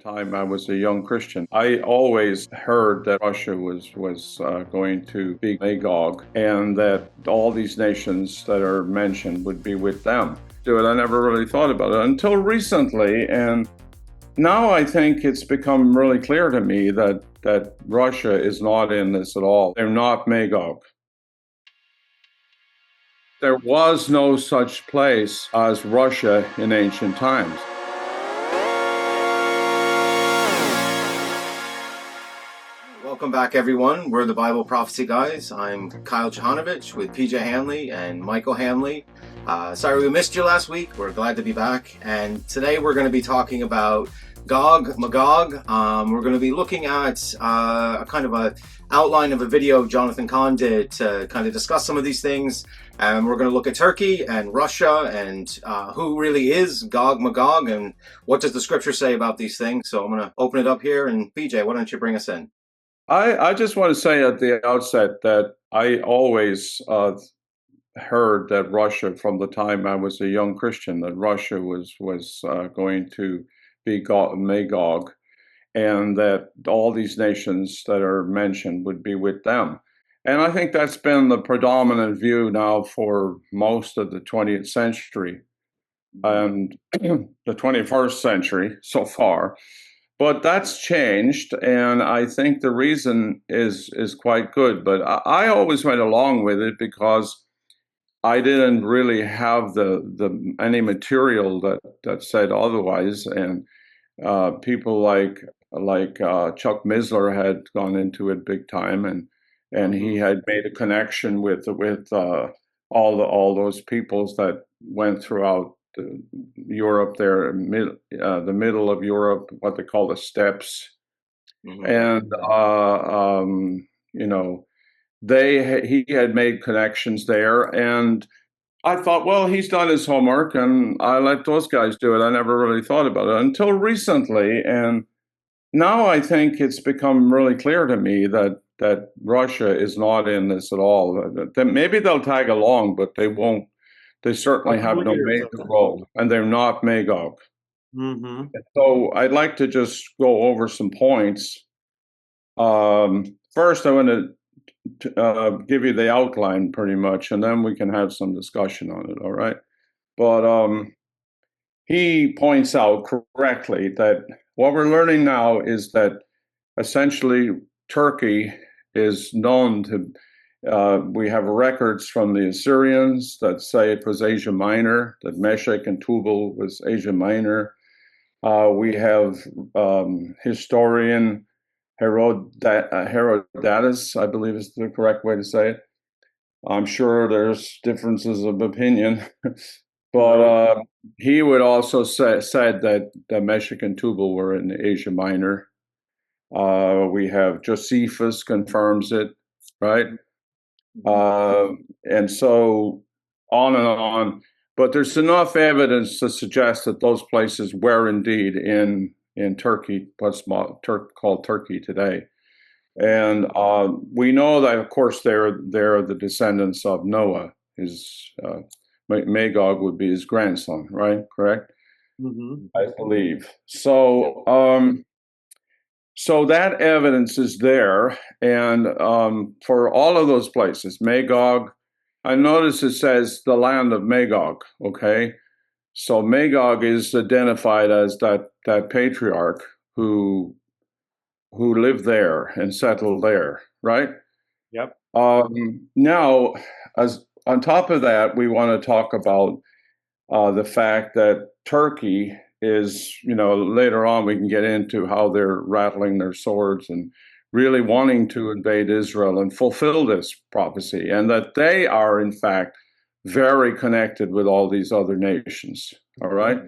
time I was a young Christian. I always heard that Russia was going to be Magog, and that all these nations that are mentioned would be with them. I never really thought about it until recently, and now I think it's become really clear to me that Russia is not in this at all. They're not Magog. There was no such place as Russia in ancient times. Welcome back, everyone. We're the Bible Prophecy Guys. I'm Kyle Chahanovich with PJ Hanley and Michael Hanley. Sorry we missed you last week. We're glad to be back. And today we're going to be talking about Magog. We're going to be looking at a kind of an outline of a video Jonathan Kahn did to kind of discuss some of these things. And we're going to look at Turkey and Russia and who really is Magog, and what does the scripture say about these things. So I'm going to open it up here, and PJ, why don't you bring us in? I just want to say at the outset that I always heard that Russia, from the time I was a young Christian, that Russia was going to be Magog, and that all these nations that are mentioned would be with them. And I think that's been the predominant view now for most of the 20th century and the 21st century so far. But that's changed, and I think the reason is quite good. But I always went along with it because I didn't really have any material that said otherwise. And people like Chuck Missler had gone into it big time, and he had made a connection with all those peoples that went throughout Europe there, the middle of Europe, what they call the steppes. And he had made connections there, and I thought, well, he's done his homework, and I let those guys do it. I never really thought about it until recently, and now I think it's become really clear to me that Russia is not in this at all. Maybe they'll tag along, but they won't. They certainly have no major role, and they're not Magog. Mm-hmm. So I'd like to just go over some points. First, I want to give you the outline pretty much, and then we can have some discussion on it, all right? But he points out correctly that what we're learning now is that essentially Turkey is known to we have records from the Assyrians that say it was Asia Minor, that Meshech and Tubal was Asia Minor. We have historian Herodotus, I believe is the correct way to say it. I'm sure there's differences of opinion, but he would also said that Meshech and Tubal were in Asia Minor. We have Josephus confirms it, right? And so on and on. But there's enough evidence to suggest that those places were indeed in Turkey, what's called Turkey today. And we know that, of course, they're the descendants of Noah. Magog would be his grandson, right? Correct? Mm-hmm. I believe. So that evidence is there, and for all of those places, Magog, I notice it says the land of Magog, okay? So Magog is identified as that patriarch who lived there and settled there, right? Yep. Now, as on top of that, we want to talk about the fact that Turkey is, later on we can get into how they're rattling their swords and really wanting to invade Israel and fulfill this prophecy, and that they are, in fact, very connected with all these other nations. All right?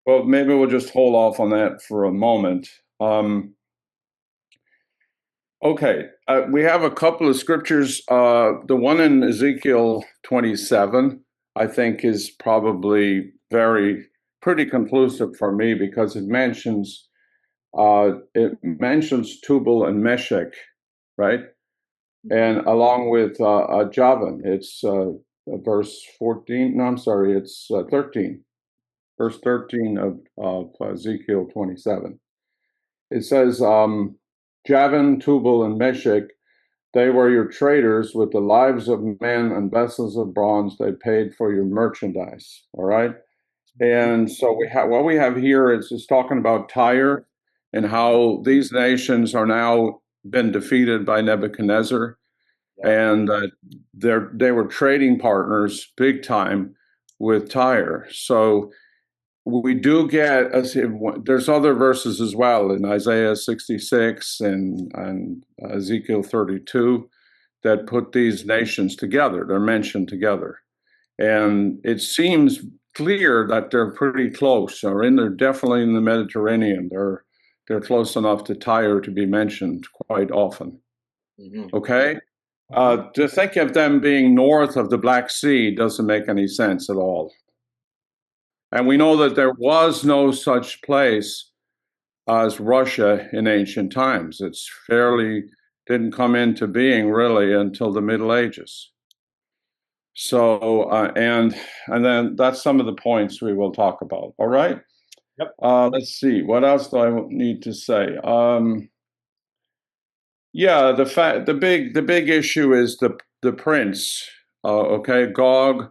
Well, maybe we'll just hold off on that for a moment. Okay, we have a couple of scriptures. The one in Ezekiel 27, I think, is probably pretty conclusive for me, because it mentions Tubal and Meshech, right? And along with Javan, it's verse 14. No, I'm sorry, it's 13. Verse 13 of Ezekiel 27. it says, Javan, Tubal, and Meshech, they were your traders with the lives of men and vessels of bronze. They paid for your merchandise. All right. And so we have what we have here is talking about Tyre and how these nations are now been defeated by Nebuchadnezzar, and they were trading partners big time with Tyre. So we do get there's other verses as well in Isaiah 66 and Ezekiel 32 that put these nations together. They're mentioned together, and it seems clear that they're pretty close, or they're definitely in the Mediterranean. They're close enough to Tyre to be mentioned quite often. Mm-hmm. Okay. To think of them being north of the Black Sea doesn't make any sense at all. And we know that there was no such place as Russia in ancient times. It's fairly didn't come into being really until the Middle Ages. So, and then that's some of the points we will talk about. All right. Yep. Let's see. What else do I need to say? Yeah, the big issue is the prince. Okay, Gog.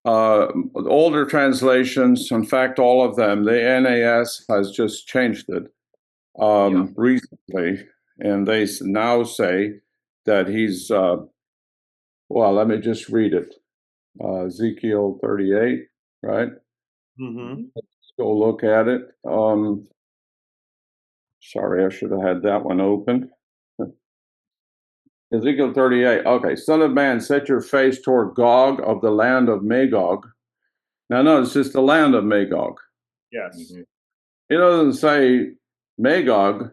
Older translations, in fact, all of them, the NAS has just changed it recently, and they now say that he's, well, let me just read it. Ezekiel 38, right? Mm-hmm. Let's go look at it. Sorry, I should have had that one open. Ezekiel 38. Okay, Son of man, set your face toward Gog of the land of Magog. Now, notice it's the land of Magog. Yes. Mm-hmm. It doesn't say Magog,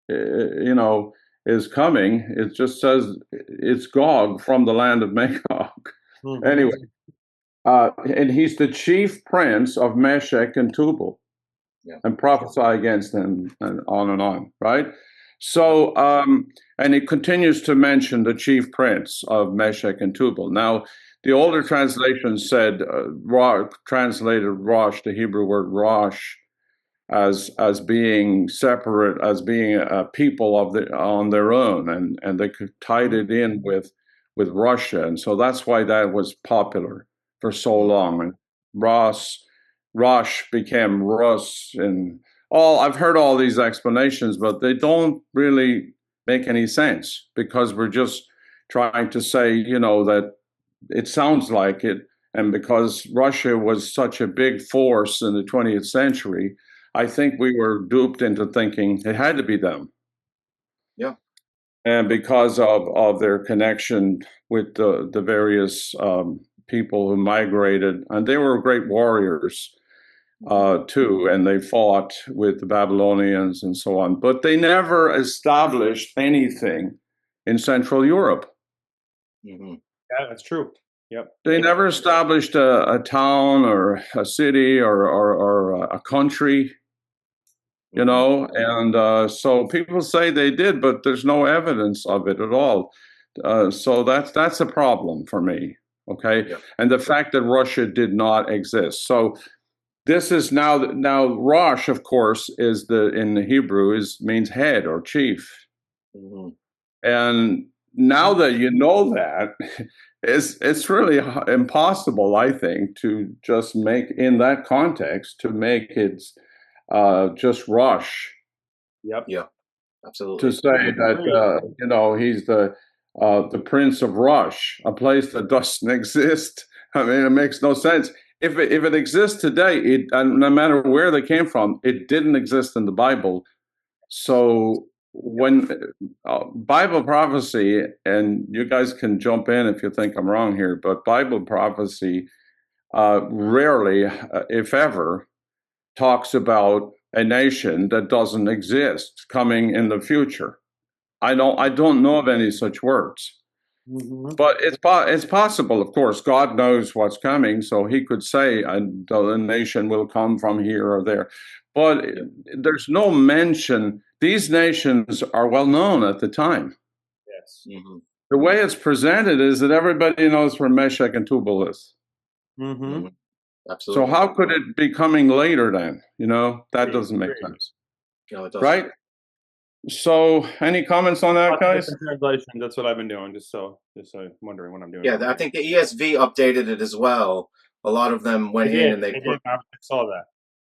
is coming. It just says it's Gog from the land of Magog. Mm-hmm. Anyway, and he's the chief prince of Meshech and Tubal, and prophesy against him, and on, right? So, and it continues to mention the chief prince of Meshech and Tubal. Now, the older translation said, translated Rosh, the Hebrew word Rosh, as being separate, as being a people on their own, and they tied it in with Russia, and so that's why that was popular for so long. And Rosh became Rus, and I've heard all these explanations, but they don't really make any sense, because we're just trying to say, that it sounds like it, and because Russia was such a big force in the 20th century, I think we were duped into thinking it had to be them. Yeah. And because of their connection with the various people who migrated, and they were great warriors too, and they fought with the Babylonians and so on, but they never established anything in Central Europe. Mm-hmm. Yeah, that's true. Yep. They never established a town or a city or a country, and so people say they did, but there's no evidence of it at all. So that's a problem for me. Okay. Yeah. And the fact that Russia did not exist. So this is now Rosh, of course, is in the Hebrew means head or chief. Mm-hmm. And now that you know that, it's really impossible, I think, to just make, in that context, to make it just Rosh. Yep. Yeah. Absolutely. To say that he's the Prince of Rosh, a place that doesn't exist. I mean, it makes no sense. If it exists today, no matter where they came from, it didn't exist in the Bible. So when Bible prophecy, and you guys can jump in if you think I'm wrong here, but Bible prophecy rarely, if ever, talks about a nation that doesn't exist coming in the future. I don't know of any such words. Mm-hmm. But it's possible, of course. God knows what's coming, so he could say the nation will come from here or there. But there's no mention. These nations are well known at the time. Yes. Mm-hmm. The way it's presented is that everybody knows where Meshech and Tubal is. Mm-hmm. Absolutely. So how could it be coming later then? That doesn't make sense. No, it does. right? So, any comments on that, Lots of guys? different translations. That's what I've been doing. Just so wondering what I'm doing. Yeah, I think the ESV updated it as well. A lot of them went in and they They put, did. I saw that.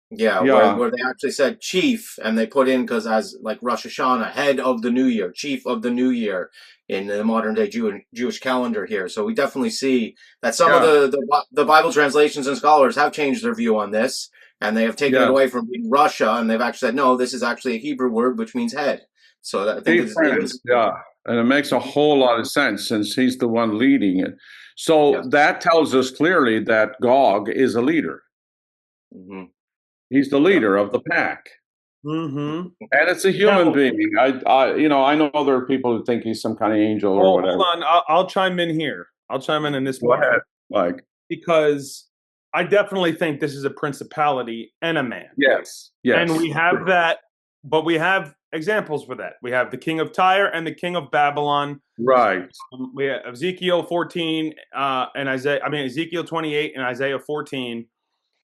yeah, Yeah, where they actually said chief, and they put in, because as like Rosh Hashanah, head of the new year, chief of the new year in the modern day Jewish calendar here. So we definitely see that some of yeah, the Bible translations and scholars have changed their view on this, and they have taken it yeah. away from being Russia, and they've actually said, no, this is actually a Hebrew word which means head. So I think it Different, is. yeah. And it makes a whole lot of sense since he's the one leading it. So Yes. that tells us clearly that Gog is a leader. Mm-hmm. He's the Yeah. leader of the pack. Mm-hmm. And it's a human being. I know there are people who think he's some kind of angel or Oh, whatever. hold on. I'll chime in here. I'll chime in this Go part ahead. Like, because I definitely think this is a principality and a man. yes, yes. And we have that, but we have examples for that. We have the king of Tyre and the king of Babylon. Right. We have Ezekiel 14 and Ezekiel 28 and Isaiah 14.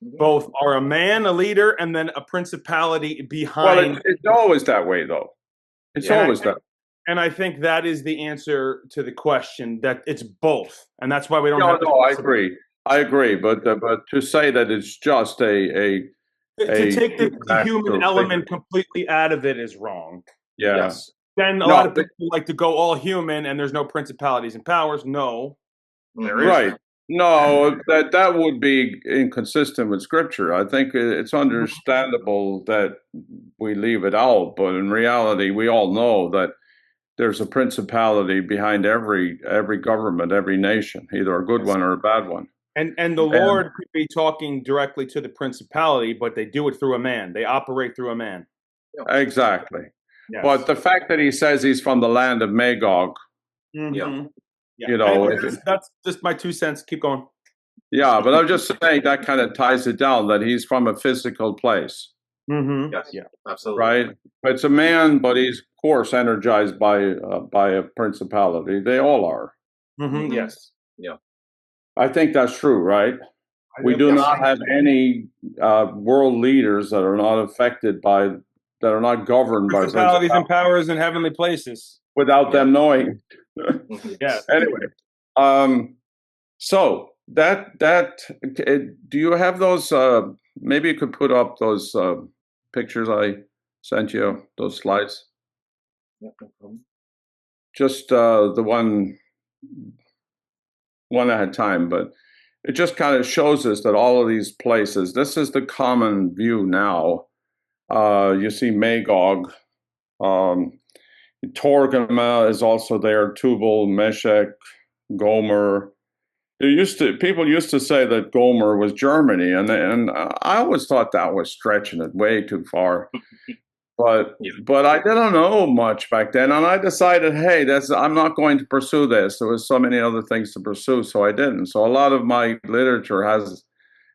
Both are a man, a leader, and then a principality Well, behind. it's always that way, though. It's Yeah. always that. And I think that is the answer to the question, that it's both. And that's why we don't No, have no, I agree. I agree. But to say that it's just to take the human supernatural element figure. completely out of it is wrong. Yeah. Yes. Then a No, lot of people like to go all human and there's no principalities and powers. No, there is. right. No, that would be inconsistent with scripture. I think it's understandable that we leave it out, but in reality, we all know that there's a principality behind every government, every nation, either a good one or a bad one. And the Lord could be talking directly to the principality, but they do it through a man. They operate through a man. Exactly. Yes. But the fact that he says he's from the land of Magog, Yeah. you know, Anyway, that's just my 2 cents. Keep going. yeah, but I'm just saying that kind of ties it down that he's from a physical place, Yes. Yeah. Absolutely. right? It's a man, but he's of course energized by a principality. They all are. Yes. Yeah. I think that's true, right? We do not have any world leaders that are not affected by, that are not governed by Principalities and powers in heavenly places. without them knowing. Yes. Anyway, so that do you have those? Maybe you could put up those pictures I sent you, those slides. Yeah, no problem. Just the one at a time, but it just kind of shows us that all of these places, this is the common view now. You see Magog, Torgama is also there, Tubal, Meshech, Gomer. People used to say that Gomer was Germany, and I always thought that was stretching it way too far. But I didn't know much back then, and I decided, hey, I'm not going to pursue this. There was so many other things to pursue, so I didn't. So a lot of my literature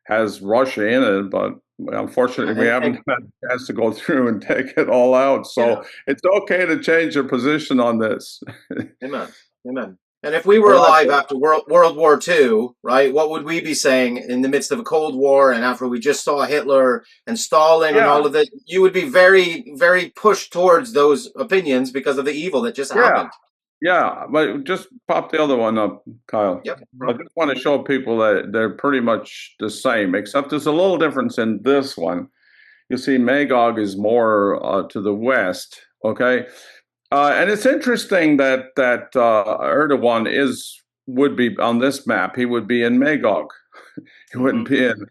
has Russia in it, but unfortunately, we haven't had a chance to go through and take it all out. So it's okay to change your position on this. Amen. Amen. And if we were alive after World War II, right, what would we be saying in the midst of a Cold War, and after we just saw Hitler and Stalin and all of it? You would be very, very pushed towards those opinions because of the evil that just happened. Yeah, but just pop the other one up, Kyle. Yep. I just want to show people that they're pretty much the same, except there's a little difference in this one. You see, Magog is more to the west, okay? And it's interesting that Erdogan would be on this map. He would be in Magog. He wouldn't be in,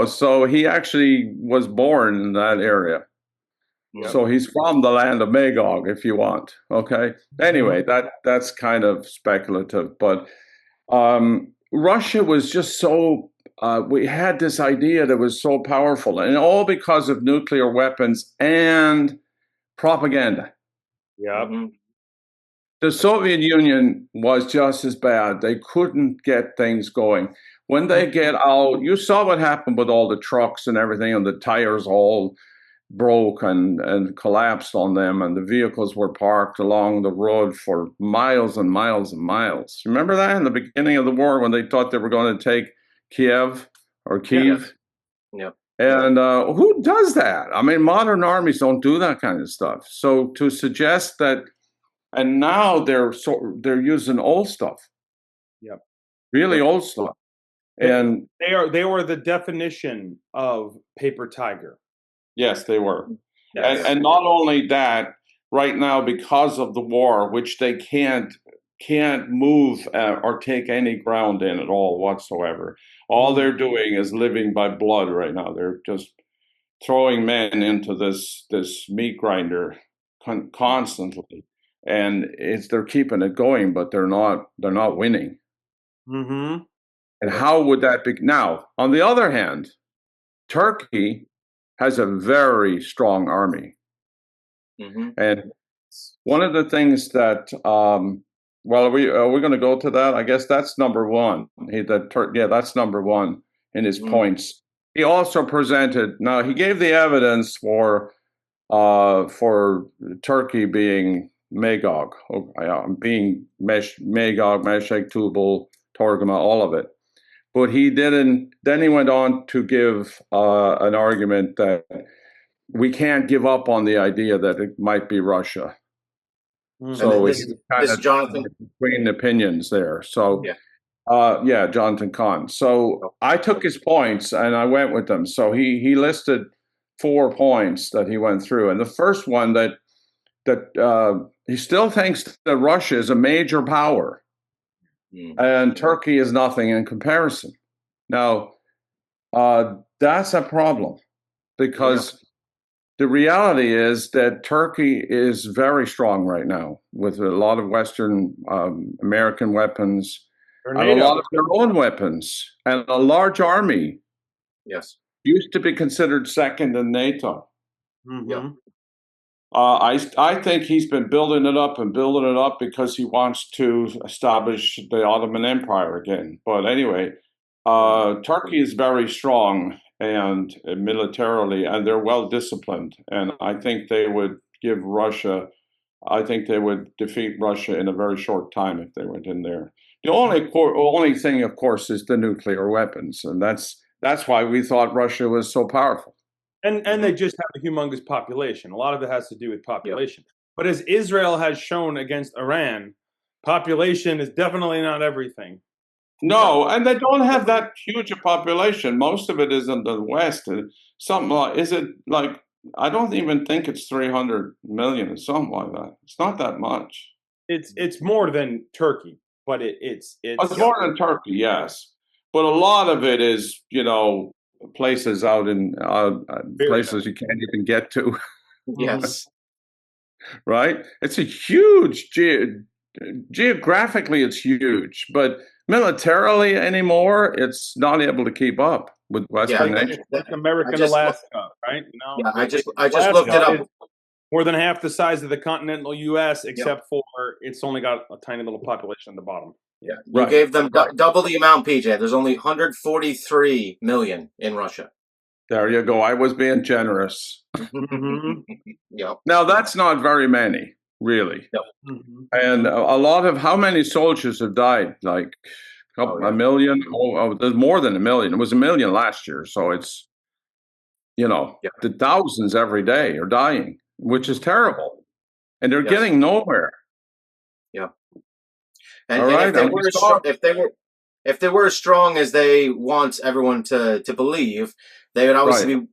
So he actually was born in that area. Yep. So he's from the land of Magog, if you want. Okay. Anyway, that's kind of speculative, but Russia was just so. We had this idea that was so powerful, and all because of nuclear weapons and propaganda. Yeah. The Soviet Union was just as bad. They couldn't get things going. When they get out, you saw what happened with all the trucks and everything, and the tires all broke and collapsed on them, and the vehicles were parked along the road for miles and miles and miles. Remember that in the beginning of the war when they thought they were going to take Kiev or Kyiv? Yeah. And who does that? I mean, modern armies don't do that kind of stuff. So to suggest that, and now they're using old stuff, Yep. really old stuff, and they were the definition of paper tiger. yes, they were. Yes. And not only that, right now because of the war, which they can't move or take any ground in at all whatsoever. All they're doing is living by blood right now. They're just throwing men into this meat grinder constantly, and they're keeping it going, but they're not winning. Mm-hmm. And how would that be? Now, on the other hand, Turkey has a very strong army. Mm-hmm. And one of the things that, well, are we going to go to that? I guess that's number one. That's number one in his points. He also presented. Now he gave the evidence for Turkey being Magog, being Magog, Meshech, Tubal, Torgama, all of it. But he didn't. Then he went on to give an argument that we can't give up on the idea that it might be Russia. So this Jonathan between opinions there. So Jonathan Kahn. So I took his points and I went with them. So he listed 4 points that he went through, and the first one that he still thinks that Russia is a major power, and Turkey is nothing in comparison. Now, that's a problem because the reality is that Turkey is very strong right now with a lot of Western American weapons, and a lot of their own weapons, and a large army. Yes. Used to be considered second in NATO. Mm-hmm. Yeah. I think he's been building it up because he wants to establish the Ottoman Empire again. But anyway, Turkey is very strong and militarily, and they're well disciplined. And I think they would defeat Russia in a very short time if they went in there. The only thing, of course, is the nuclear weapons, and that's why we thought Russia was so powerful. And they just have a humongous population. A lot of it has to do with population. Yep. But as Israel has shown against Iran, population is definitely not everything. No, and they don't have that huge a population. Most of it is in the West. Something like, is it like, I don't even think it's 300 million or something like that. It's not that much. It's more than Turkey, but it's more than Turkey, yes. But a lot of it is, places out in places you can't even get to. Yes. Right? It's a huge, geographically it's huge, but militarily anymore, it's not able to keep up with Western nations. Like American Alaska, right? No, I just looked it up. More than half the size of the continental U.S., except for it's only got a tiny little population at the bottom. Yeah, you gave them double the amount, PJ. There's only 143 million in Russia. There you go. I was being generous. Yep. Now, that's not very many, really. Yep. And a lot of, how many soldiers have died? Like a million? There's more than a million. It was 1 million last year. So it's, the thousands every day are dying, which is terrible. And they're getting nowhere. Yeah. And if they were as strong as they want everyone to believe, they would obviously be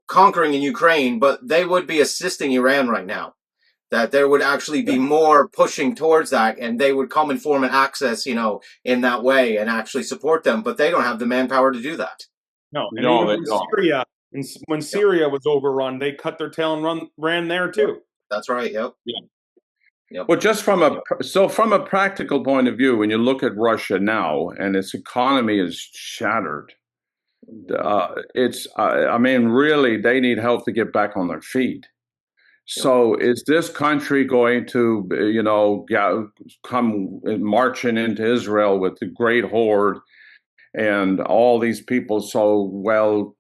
conquering in Ukraine, but they would be assisting Iran right now. That there would actually be more pushing towards that, and they would come and form an axis, in that way, and actually support them. But they don't have the manpower to do that. No, Syria, when Syria was overrun, they cut their tail and ran there too. That's right. Yep. Yep. Well, just from a practical point of view, when you look at Russia now and its economy is shattered, really, they need help to get back on their feet. So is this country going to, come marching into Israel with the great horde and all these people so well,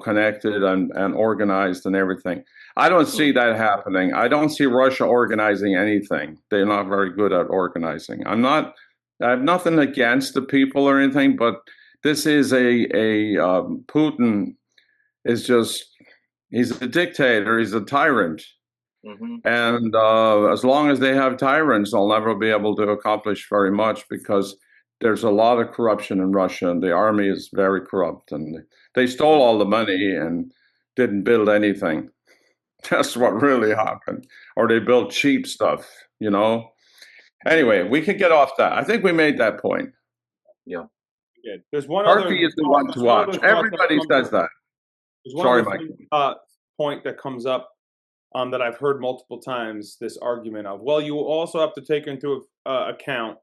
connected and organized and everything? I don't see that happening. I don't see Russia organizing anything. They're not very good at organizing. I have nothing against the people or anything, but this is a Putin is just, he's a dictator, he's a tyrant. And as long as they have tyrants, they'll never be able to accomplish very much, because there's a lot of corruption in Russia, and the army is very corrupt, and they stole all the money and didn't build anything. That's what really happened. Or they built cheap stuff, you know. Anyway, we can get off that. I think we made that point. Yeah. Good. There's one Turkey other. is the one to watch. Everybody says that. There's one Sorry, other Mike. point that comes up that I've heard multiple times. This argument of, well, you also have to take into account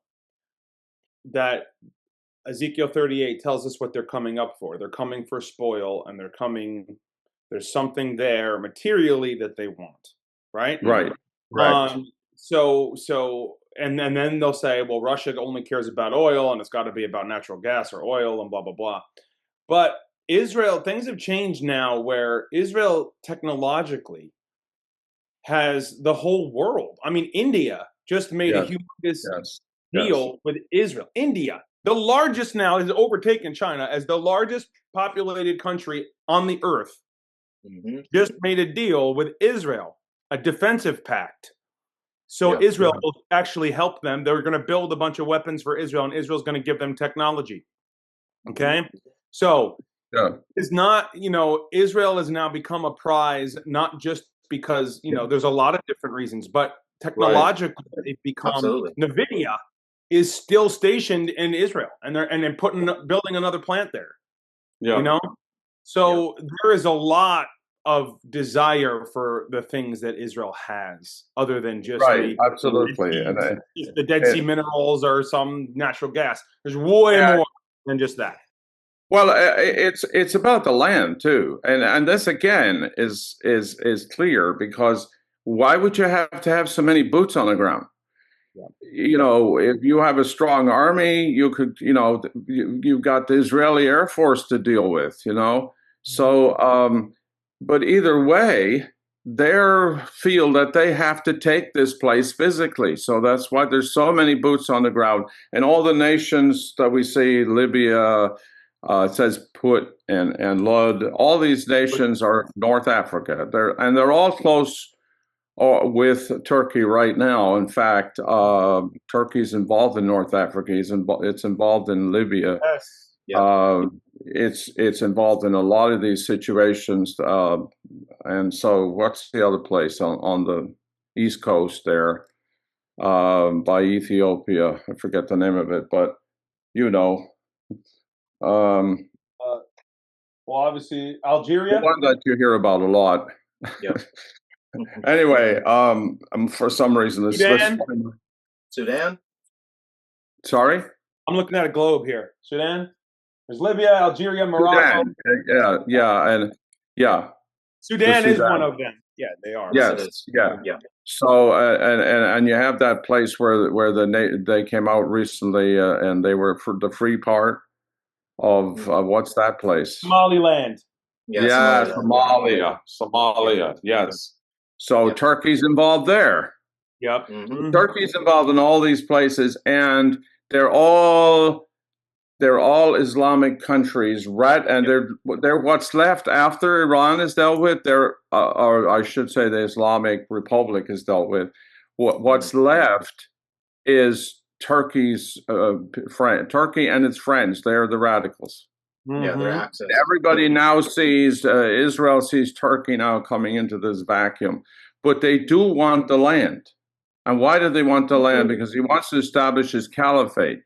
that Ezekiel 38 tells us what they're coming up for. They're coming for spoil, and they're coming. There's something there materially that they want, right? Right. Right. And then they'll say, well, Russia only cares about oil, and it's got to be about natural gas or oil, and blah blah blah. But Israel, things have changed now, where Israel technologically has the whole world. I mean, India just made a humongous deal with Israel. India, the largest now, has overtaken China as the largest populated country on the earth. Just made a deal with Israel, a defensive pact. So Israel will actually help them. They're going to build a bunch of weapons for Israel, and Israel's going to give them technology. Okay? So it's not, Israel has now become a prize, not just because, there's a lot of different reasons, but technologically they've become, NVIDIA is still stationed in Israel, and they're building another plant there. So there is a lot of desire for the things that Israel has, other than just absolutely, the Dead Sea minerals or some natural gas. There's way more than just that. Well, it's about the land too, and this again is clear, because why would you have to have so many boots on the ground? If you have a strong army, you could, you've got the Israeli Air Force to deal with, So, but either way, they feel that they have to take this place physically. So that's why there's so many boots on the ground. And all the nations that we see, Libya, it says Put and Lud, all these nations are North Africa. They're all close with Turkey right now. In fact, Turkey's involved in North Africa. It's involved in Libya. It's involved in a lot of these situations. And so what's the other place on the East Coast there by Ethiopia? I forget the name of it, but well, obviously Algeria. The one that you hear about a lot. Anyway, for some reason, Sudan. Sorry, I'm looking at a globe here. Sudan. There's Libya, Algeria, Morocco. Sudan is one of them. Yeah, they are. Yes, yeah. So and you have that place where they came out recently, and they were for the free part of what's that place? Somaliland. Somalia. Yes. So Turkey's involved there. Yep. Turkey's involved in all these places, and they're all Islamic countries, right? And they're what's left after Iran is dealt with. Or I should say, the Islamic Republic is dealt with. What's left is Turkey's Turkey and its friends. They're the radicals. Their access. Everybody now sees Israel sees Turkey now coming into this vacuum, but they do want the land. And why do they want the land? Because he wants to establish his caliphate.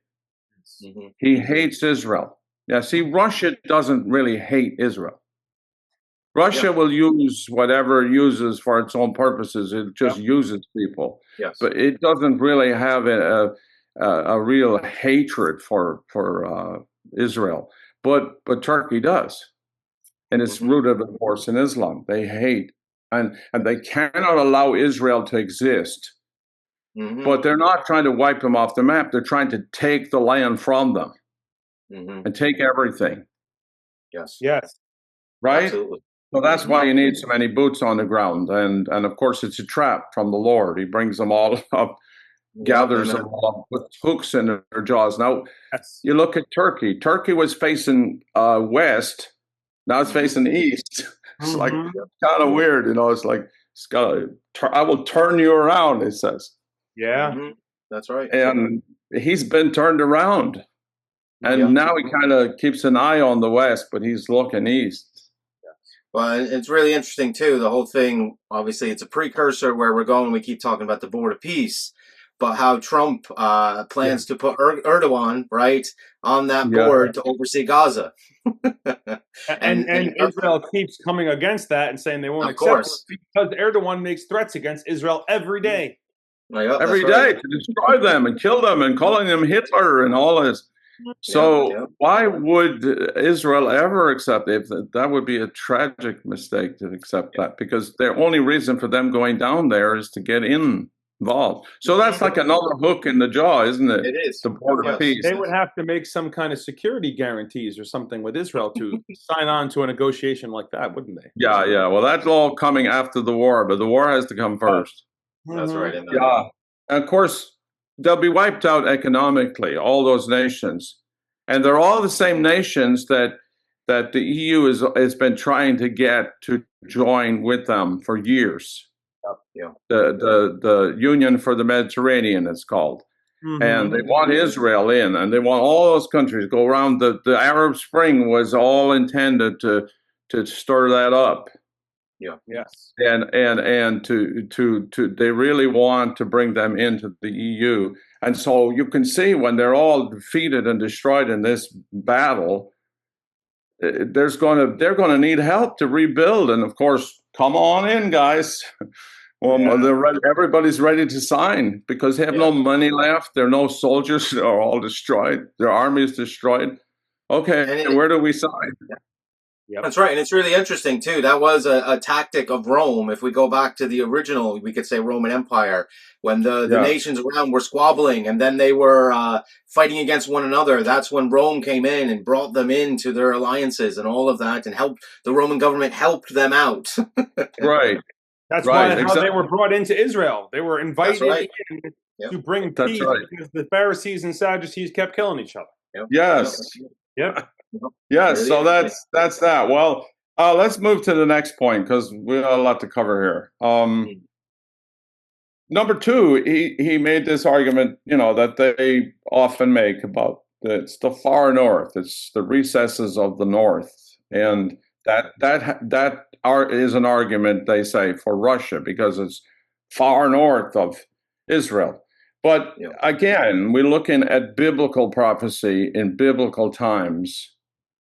He hates Israel. Yeah, see, Russia doesn't really hate Israel. Russia will use whatever it uses for its own purposes. It just uses people. But it doesn't really have a real hatred for Israel. But Turkey does. And it's rooted, of course, in Islam. They hate. And they cannot allow Israel to exist. But they're not trying to wipe them off the map. They're trying to take the land from them and take everything. Yes. Right? Absolutely. So that's why you need so many boots on the ground. And of course, it's a trap from the Lord. He brings them all up, gathers them all, puts hooks in their jaws. Now, you look at Turkey. Turkey was facing west Now it's facing east. It's like kind of weird, It's like I will turn you around. It says. Yeah, that's right. And he's been turned around, and now he kind of keeps an eye on the west, but he's looking east. Well, it's really interesting too. The whole thing, obviously, it's a precursor where we're going. We keep talking about the board of peace, but how Trump plans to put Erdogan right on that board to oversee Gaza, and Israel keeps coming against that and saying they won't accept it because Erdogan makes threats against Israel every day. Every day to destroy them and kill them and calling them Hitler and all this. So why would Israel ever accept it? That would be a tragic mistake to accept that, because the only reason for them going down there is to get involved. So that's like another hook in the jaw, isn't it? It is. The board of peace. They would have to make some kind of security guarantees or something with Israel to sign on to a negotiation like that, wouldn't they? Yeah. Well, that's all coming after the war, but the war has to come first. That's right. Yeah. And of course, they'll be wiped out economically, all those nations. And they're all the same nations that the EU has been trying to get to join with them for years. The Union for the Mediterranean, it's called. And they want Israel in, and they want all those countries to go around. The Arab Spring was all intended to stir that up. And to they really want to bring them into the EU. And so you can see when they're all defeated and destroyed in this battle, they're going to need help to rebuild. And of course, come on in, guys. Well, they're ready, everybody's ready to sign because they have no money left. There are no soldiers. They're all destroyed. Their army is destroyed. Okay, where do we sign? That's right. And it's really interesting, too. That was a tactic of Rome. If we go back to the original, we could say Roman Empire, when the nations around were squabbling and then they were fighting against one another. That's when Rome came in and brought them into their alliances and all of that and helped the Roman government helped them out. Right. That's how they were brought into Israel. They were invited in to bring peace because the Pharisees and Sadducees kept killing each other. Yes. Yes, so that's that. Well, let's move to the next point because we have a lot to cover here. Number two, he made this argument, that they often make about it's the far north, it's the recesses of the north, and that is an argument, they say, for Russia because it's far north of Israel. But again, we're looking at biblical prophecy in biblical times.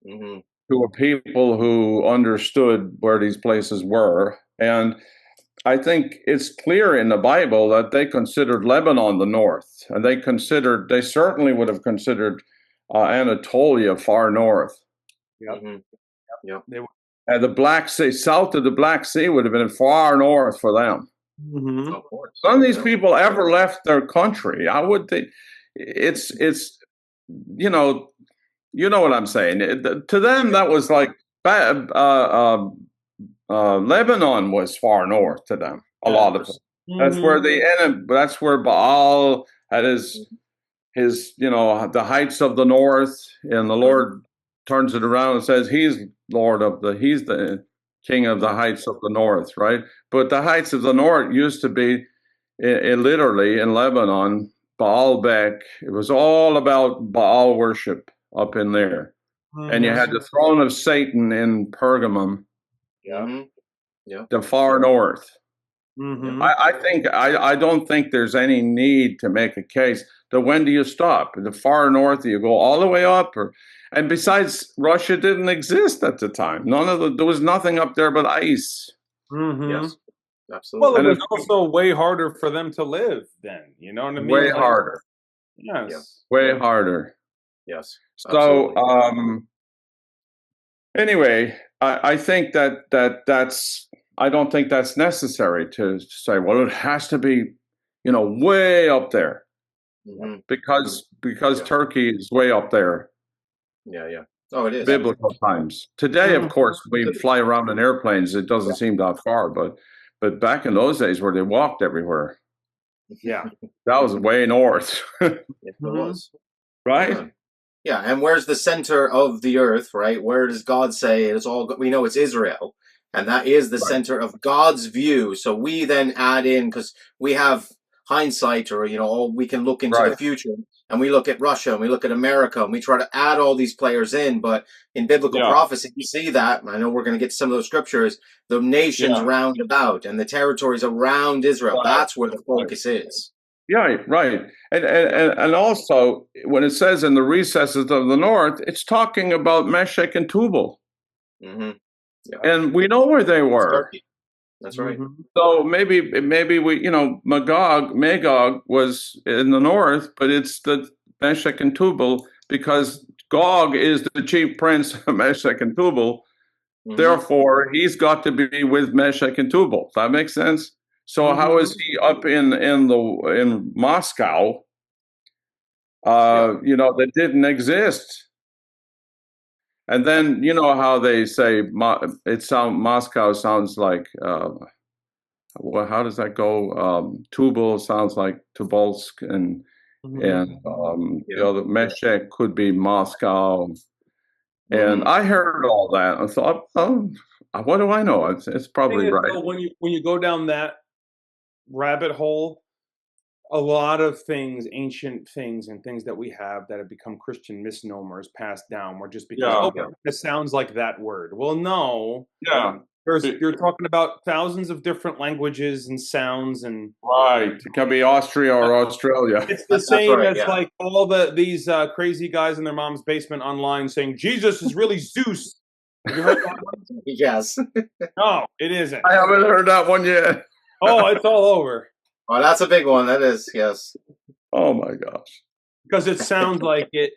To a people who understood where these places were. And I think it's clear in the Bible that they considered Lebanon the north, and they certainly would have considered Anatolia far north. They would. And the Black Sea, south of the Black Sea, would have been far north for them. Of course. None of these people ever left their country. I would think it's you know what I'm saying. To them, that was like Lebanon was far north to them. A lot of them. That's where that's where Baal had his the heights of the north, and the Lord turns it around and says he's he's the king of the heights of the north, right? But the heights of the north used to be literally in Lebanon, Baalbek. It was all about Baal worship up in there. And you had the throne of Satan in Pergamum. The far north. I don't think there's any need to make a case that when do you stop? In the far north, do you go all the way up? And besides, Russia didn't exist at the time. There was nothing up there but ice. Yes, absolutely. Well, it was also way harder for them to live then. You know what I mean? Way harder. Yes. Way harder. Yes. So, anyway, I think that's. I don't think that's necessary to say. Well, it has to be, way up there, because Turkey is way up there. Yeah. Oh, it is. Biblical times. Today, of course, we fly around in airplanes. It doesn't seem that far, but back in those days where they walked everywhere. Yeah, that was way north. It was. Right. Yeah, and where's the center of the earth, right? Where does God say it's all? We know it's Israel, and that is the Right. center of God's view. So we then add in, because we have hindsight, or we can look into the Right. future, and we look at Russia, and we look at America, and we try to add all these players in. But in biblical Yeah. prophecy, you see that. I know we're going to get to some of those scriptures. The nations Yeah. round about and the territories around Israel. Right. That's where the focus is. Yeah, right. And also when it says in the recesses of the north, it's talking about Meshech and Tubal. Mm-hmm. Yeah. And we know where they It's were. Turkey. That's right. Mhm. So maybe we, Magog was in the north, but it's the Meshech and Tubal because Gog is the chief prince of Meshech and Tubal. Mm-hmm. Therefore, he's got to be with Meshech and Tubal. That makes sense. So how is he up in Moscow? That didn't exist. And then you know how they say Moscow sounds like well, how does that go? Tubal sounds like Tobolsk, and the other Meshech could be Moscow. And I heard all that and thought, oh, what do I know? It's probably Thing is, right. though, when you go down that rabbit hole, a lot of things, ancient things, and things that we have that have become Christian misnomers passed down were just because it sounds like that word. Well, no, Yeah. you're talking about thousands of different languages and sounds, and Right. It can be Austria or Australia. it's the same right, as like all these crazy guys in their mom's basement online saying Jesus is really Zeus. Have you heard that one? Yes. No, it isn't. I haven't heard that one yet. Oh, it's all over. Oh, that's a big one. That is, yes. Oh my gosh. Because it sounds like it,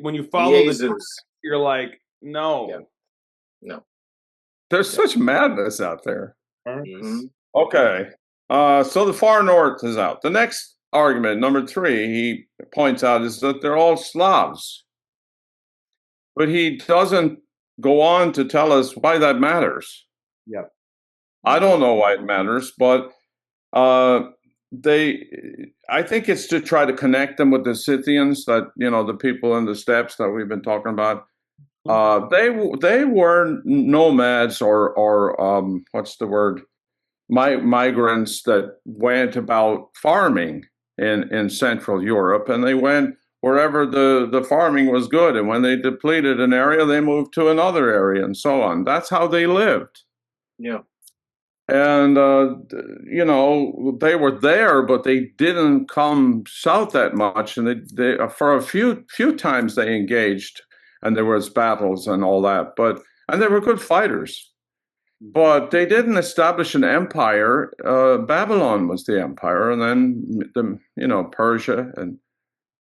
when you follow Jesus. you're like, no. Yeah. No. There's such madness out there. Mm-hmm. Okay. So the far north is out. The next argument, number 3, he points out is that they're all Slavs. But he doesn't go on to tell us why that matters. Yeah. I don't know why it matters, but I think it's to try to connect them with the Scythians, that the people in the steppes that we've been talking about. They were nomads or what's the word? Migrants that went about farming in Central Europe, and they went wherever the farming was good. And when they depleted an area, they moved to another area, and so on. That's how they lived. Yeah. And they were there, but they didn't come south that much. And they for a few times they engaged, and there was battles and all that. And they were good fighters. But they didn't establish an empire. Babylon was the empire, and then Persia, and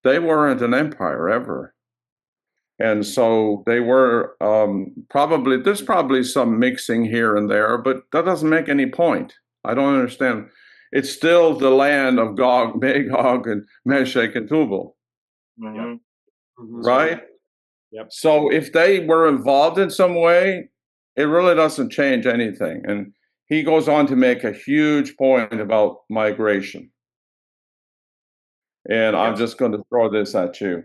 they weren't an empire ever. And so they were there's probably some mixing here and there, but that doesn't make any point. I don't understand. It's still the land of Gog, Magog, and Meshech and Tubal, right? Yep. So if they were involved in some way, it really doesn't change anything. And he goes on to make a huge point about migration. And I'm just going to throw this at you.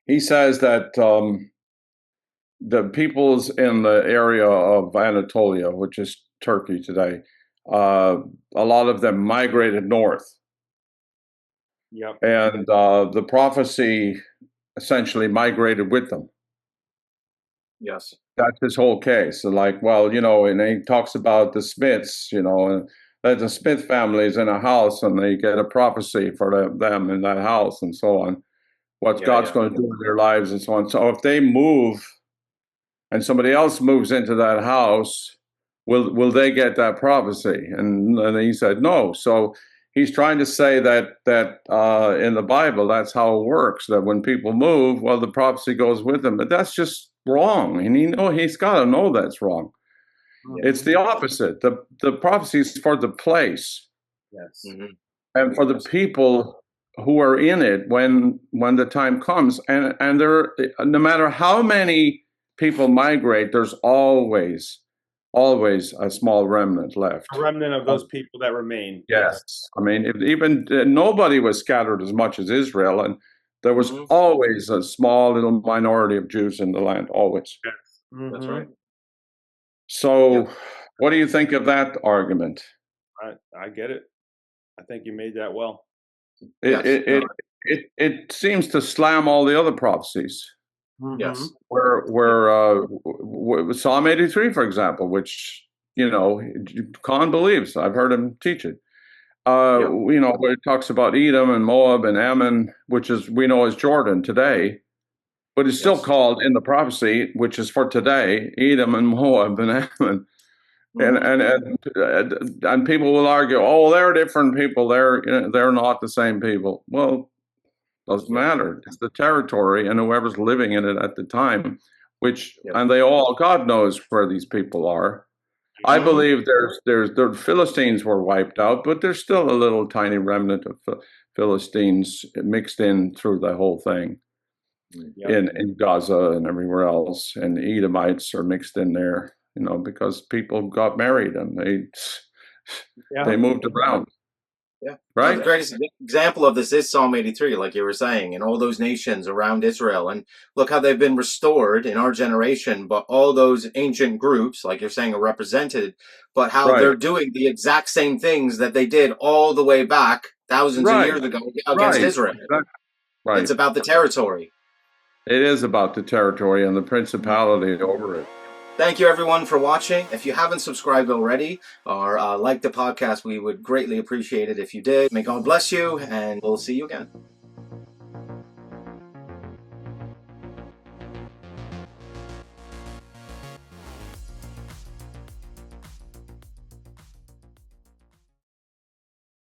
He says that the peoples in the area of Anatolia, which is Turkey today, a lot of them migrated north. Yep. And the prophecy essentially migrated with them. Yes. That's his whole case. So and he talks about the Smiths, that the Smith family is in a house and they get a prophecy for them in that house and so on. What God's going to do in their lives and so on. So if they move and somebody else moves into that house, will they get that prophecy? And he said no. So he's trying to say that in the Bible, that's how it works, that when people move, well, the prophecy goes with them. But that's just wrong. And he's got to know that's wrong. Yeah. It's the opposite. The prophecy is for the place. Yes. And for the people who are in it when the time comes. And there, no matter how many people migrate, there's always always a small remnant left. A remnant of those people that remain. Yes. I mean, nobody was scattered as much as Israel, and there was always a small little minority of Jews in the land, always. Yes. That's right. So, what do you think of that argument? I get it. I think you made that well. It seems to slam all the other prophecies. Yes. Where Psalm 83, for example, which Khan believes. I've heard him teach it. Where it talks about Edom and Moab and Ammon, which is we know as Jordan today, but it's still called in the prophecy, which is for today, Edom and Moab and Ammon. And people will argue, oh, they're different people. They're not the same people. Well, doesn't matter. It's the territory and whoever's living in it at the time, and God knows where these people are. I believe the Philistines were wiped out, but there's still a little tiny remnant of Philistines mixed in through the whole thing in Gaza and everywhere else. And the Edomites are mixed in there, because people got married and they moved around. Yeah. Right. The greatest example of this is Psalm 83, like you were saying, and all those nations around Israel. And look how they've been restored in our generation, but all those ancient groups, like you're saying, are represented, but how they're doing the exact same things that they did all the way back thousands of years ago against Israel. Right. It's about the territory. It is about the territory and the principality over it. Thank you, everyone, for watching. If you haven't subscribed already or liked the podcast, we would greatly appreciate it if you did. May God bless you, and we'll see you again.